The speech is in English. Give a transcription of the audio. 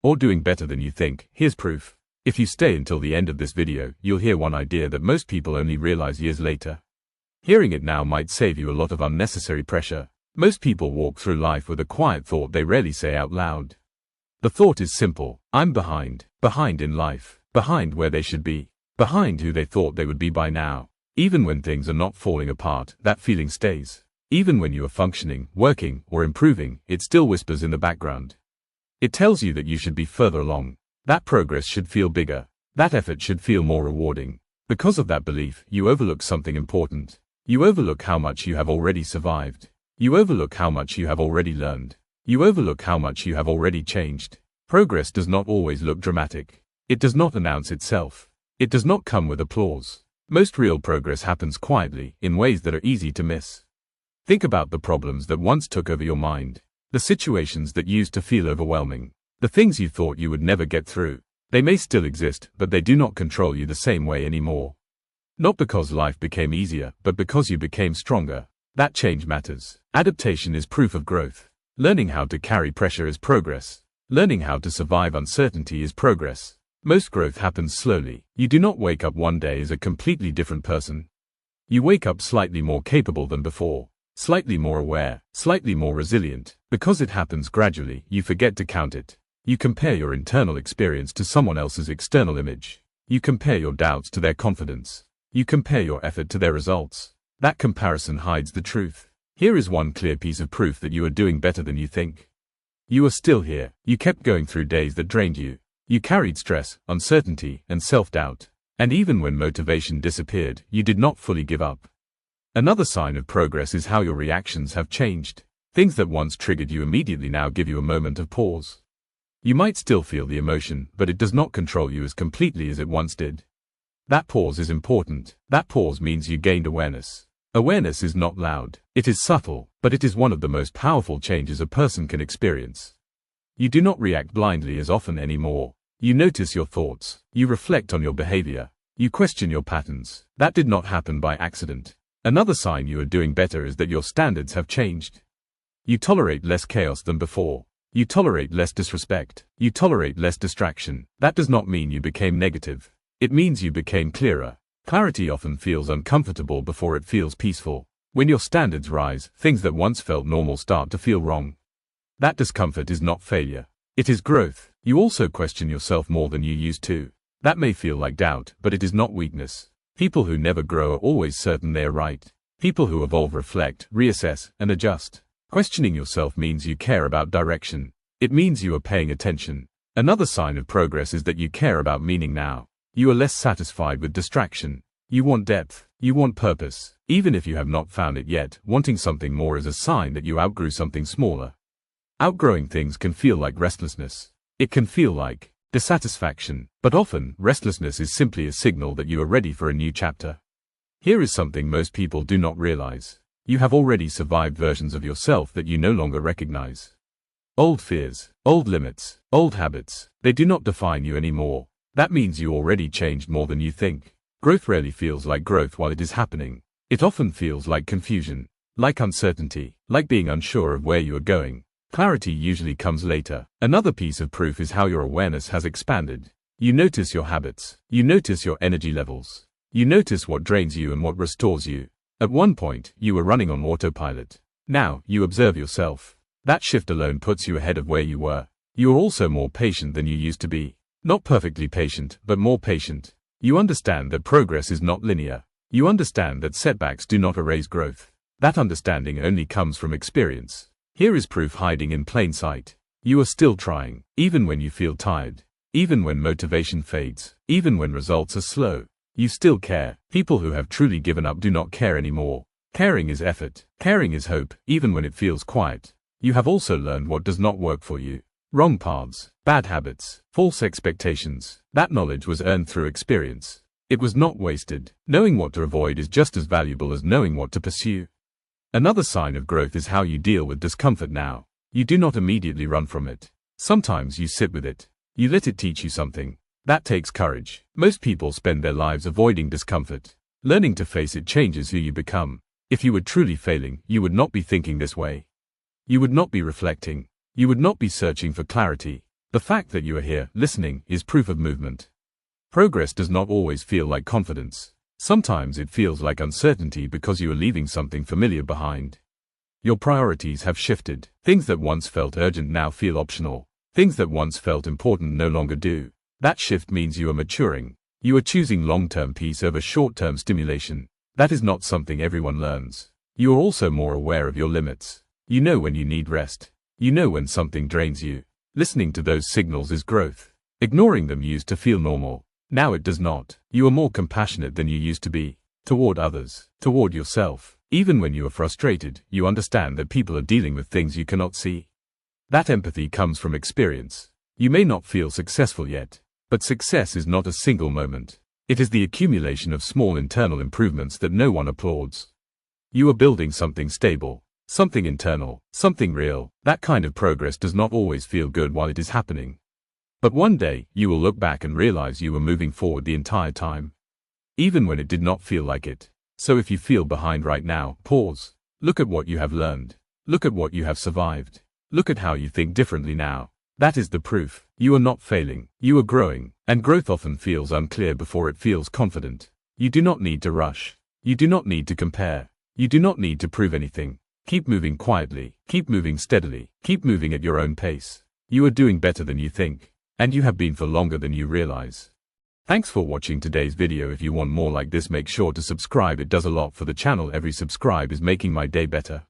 or doing better than you think. Here's proof. If you stay until the end of this video, you'll hear one idea that most people only realize years later. Hearing it now might save you a lot of unnecessary pressure. Most people walk through life with a quiet thought they rarely say out loud. The thought is simple: I'm behind. Behind in life. Behind where they should be. Behind who they thought they would be by now. Even when things are not falling apart, that feeling stays. Even when you are functioning, working, or improving, it still whispers in the background. It tells you that you should be further along. That progress should feel bigger. That effort should feel more rewarding. Because of that belief, you overlook something important. You overlook how much you have already survived. You overlook how much you have already learned. You overlook how much you have already changed. Progress does not always look dramatic. It does not announce itself. It does not come with applause. Most real progress happens quietly, in ways that are easy to miss. Think about the problems that once took over your mind. The situations that used to feel overwhelming. The things you thought you would never get through. They may still exist, but they do not control you the same way anymore. Not because life became easier, but because you became stronger. That change matters. Adaptation is proof of growth. Learning how to carry pressure is progress. Learning how to survive uncertainty is progress. Most growth happens slowly. You do not wake up one day as a completely different person. You wake up slightly more capable than before. Slightly more aware. Slightly more resilient. Because it happens gradually, you forget to count it. You compare your internal experience to someone else's external image. You compare your doubts to their confidence. You compare your effort to their results. That comparison hides the truth. Here is one clear piece of proof that you are doing better than you think. You are still here. You kept going through days that drained you. You carried stress, uncertainty, and self-doubt. And even when motivation disappeared, you did not fully give up. Another sign of progress is how your reactions have changed. Things that once triggered you immediately now give you a moment of pause. You might still feel the emotion, but it does not control you as completely as it once did. That pause is important. That pause means you gained awareness. Awareness is not loud. It is subtle, but it is one of the most powerful changes a person can experience. You do not react blindly as often anymore. You notice your thoughts. You reflect on your behavior. You question your patterns. That did not happen by accident. Another sign you are doing better is that your standards have changed. You tolerate less chaos than before. You tolerate less disrespect. You tolerate less distraction. That does not mean you became negative. It means you became clearer. Clarity often feels uncomfortable before it feels peaceful. When your standards rise, things that once felt normal start to feel wrong. That discomfort is not failure. It is growth. You also question yourself more than you used to. That may feel like doubt, but it is not weakness. People who never grow are always certain they are right. People who evolve reflect, reassess, and adjust. Questioning yourself means you care about direction. It means you are paying attention. Another sign of progress is that you care about meaning now. You are less satisfied with distraction. You want depth. You want purpose. Even if you have not found it yet, wanting something more is a sign that you outgrew something smaller. Outgrowing things can feel like restlessness. It can feel like dissatisfaction, but often, restlessness is simply a signal that you are ready for a new chapter. Here is something most people do not realize. You have already survived versions of yourself that you no longer recognize. Old fears, old limits, old habits, they do not define you anymore. That means you already changed more than you think. Growth rarely feels like growth while it is happening. It often feels like confusion, like uncertainty, like being unsure of where you are going. Clarity usually comes later. Another piece of proof is how your awareness has expanded. You notice your habits. You notice your energy levels. You notice what drains you and what restores you. At one point, you were running on autopilot. Now, you observe yourself. That shift alone puts you ahead of where you were. You are also more patient than you used to be. Not perfectly patient, but more patient. You understand that progress is not linear. You understand that setbacks do not erase growth. That understanding only comes from experience. Here is proof hiding in plain sight. You are still trying, even when you feel tired, even when motivation fades, even when results are slow. You still care. People who have truly given up do not care anymore. Caring is effort. Caring is hope, even when it feels quiet. You have also learned what does not work for you. Wrong paths, bad habits, false expectations. That knowledge was earned through experience. It was not wasted. Knowing what to avoid is just as valuable as knowing what to pursue. Another sign of growth is how you deal with discomfort now. You do not immediately run from it. Sometimes you sit with it. You let it teach you something. That takes courage. Most people spend their lives avoiding discomfort. Learning to face it changes who you become. If you were truly failing, you would not be thinking this way. You would not be reflecting. You would not be searching for clarity. The fact that you are here, listening, is proof of movement. Progress does not always feel like confidence. Sometimes it feels like uncertainty because you are leaving something familiar behind. Your priorities have shifted. Things that once felt urgent now feel optional. Things that once felt important no longer do. That shift means you are maturing. You are choosing long-term peace over short-term stimulation. That is not something everyone learns. You are also more aware of your limits. You know when you need rest. You know when something drains you. Listening to those signals is growth. Ignoring them used to feel normal. Now it does not. You are more compassionate than you used to be. Toward others. Toward yourself. Even when you are frustrated, you understand that people are dealing with things you cannot see. That empathy comes from experience. You may not feel successful yet, but success is not a single moment. It is the accumulation of small internal improvements that no one applauds. You are building something stable, something internal, something real. That kind of progress does not always feel good while it is happening. But one day, you will look back and realize you were moving forward the entire time, even when it did not feel like it. So if you feel behind right now, pause. Look at what you have learned. Look at what you have survived. Look at how you think differently now. That is the proof. You are not failing. You are growing. And growth often feels unclear before it feels confident. You do not need to rush. You do not need to compare. You do not need to prove anything. Keep moving quietly. Keep moving steadily. Keep moving at your own pace. You are doing better than you think. And you have been for longer than you realize. Thanks for watching today's video. If you want more like this, make sure to subscribe. It does a lot for the channel. Every subscribe is making my day better.